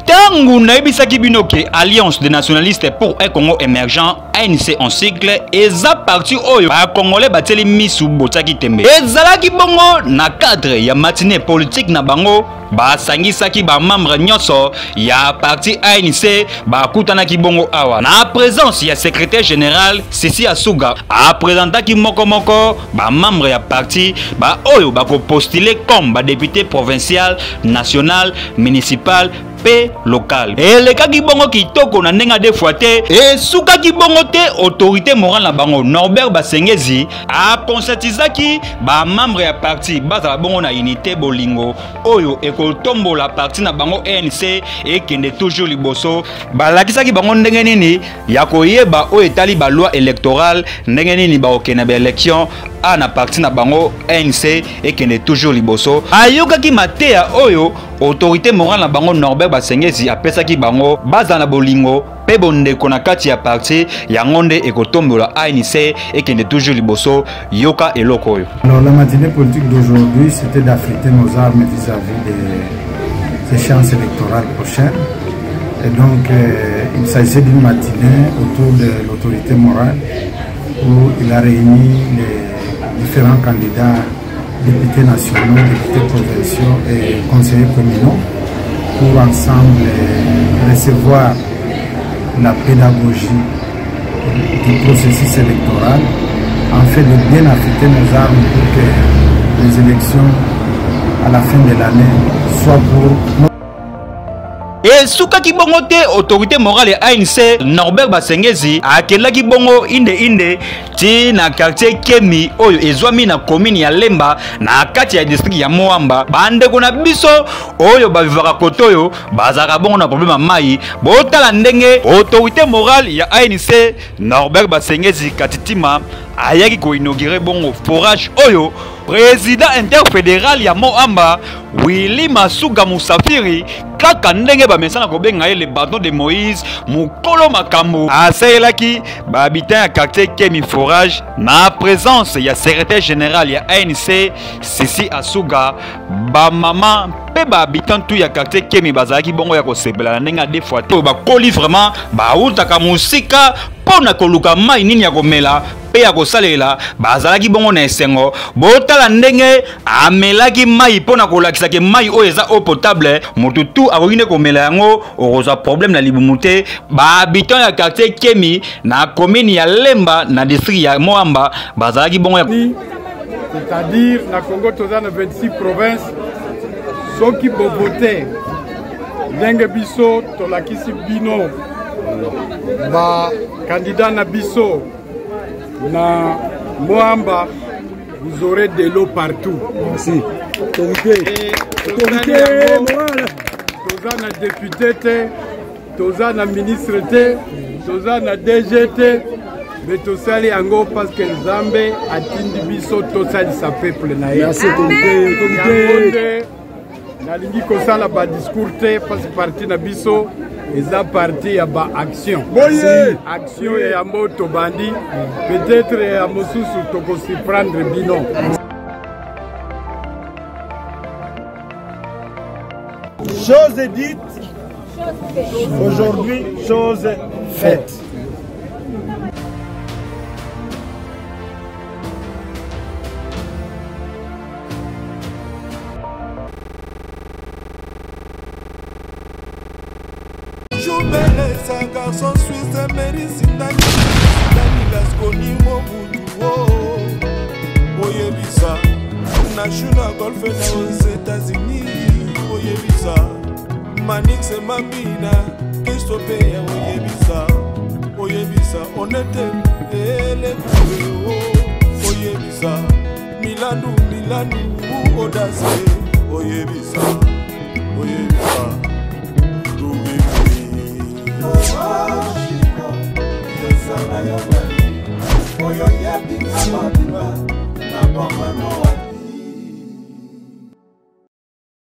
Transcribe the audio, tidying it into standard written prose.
Tangu naibisaki binoke Alliance des nationalistes pour un Congo émergent ANC en cycle eza parti oyo ba congolais bateli misu botaki tembe ezalaki bongo na cadre ya matinée politique na bango ba sangisaki ba membre nyonso ya parti ANC ba kutanaki bongo awa na présence ya secrétaire général Sisi Asuga a présentaki moko ba membre ya parti ba oyo ba ko postuler comme ba député provincial, national, municipal pe local. Et le kaki bongo kitoko na ndenga de fois te et suka ki bongo te autorité morale na bango Norbert Basengezi a conscientisaki ba membre ya parti baza bongo na unité bolingo oyo ekotombo la parti na bango ANC et kende toujours liboso balakisaki bango ndenge nini ya koyeba oyo etali ba loi électorale ndenge nini ba okena ba élection a na parti na bango ANC et kende toujours liboso ayokaki matea oyo autorité morale na bango Norbert Basengezi apesaki bango baza na bolingo pe bondeko na kati ya parti ya ngonde ekotombola ANC et kende toujours liboso yoka eloko oyo. Alors la matinée politique d'aujourd'hui c'était d'affûter nos armes vis-à-vis des échéances électorales prochaines et donc il s'agissait d'une matinée autour de l'autorité morale où il a réuni les différents candidats députés nationaux, députés provinciaux et conseillers communaux pour ensemble recevoir la pédagogie du processus électoral en fait de bien affûter nos armes pour que les élections à la fin de l'année soient pour et suka ki bongo te autorité morale ya ANC Norbert Basengezi akelaki bongo inde ti na quartier Kemi oyo ezwami na commune ya Lemba na kati ya district ya Moamba bandeko na biso oyo bavivaka kotoyo bazaka bongo na problème mai botala ndenge autorité morale ya ANC Norbert Basengezi katitima ayaki ko inaugurer bongo forage oyo président interfédéral ya Moamba Willy Masuga Musafiri kaka ndenge ba mesana ko benga le bâton de Moïse mukolo makambo asaelaki ba habitant ya quartier Kemi forage na présence ya secrétaire général ya ANC Sisi Asuga ba mama pe ba habitant tout ya quartier Kemi bazaki bongo ya ko sebela ndenge des fois te ba koli vraiment ba utaka musika pona koluka mai nini ya komela pe ya kosalela bazalaki bongo na esengo botala ndenge amelaki mai pona kolakisa ke mai oyo eza eau potable mututu akoyine komela yango okozwa problème na libumute ba habitant ya quartier Kemi na commune ya Lemba na district ya Moamba bazalaki bongo ya c'est-à-dire na Congo toza na 26 provinces soki bobote ndenge biso tolakisi bino ba candidat na biso na Moamba, vous aurez de l'eau partout. Merci. Autorité morale. Toza na député, toza na ministre, toza na DGT, mais tosali ango parce que Nzambe atindi biso tosali sa peuple na ye. Merci autorité. Nalingi kosala ba discours te parce que parti na biso eza parti ya ba action. Action ya moto bandi peut-être ya mosusu tokosi prendre bino. Chose dite, aujourd'hui chose faite. Un garçon suisse mérite Danilas Konimo Boudou Oyebisa National Golf aux États-Unis Oyebisa Manix et Mamina Christophe Oyebisa Honnête et les Oyebisa Milanou Audace Oyebisa Oyo yebi na madiba na bomba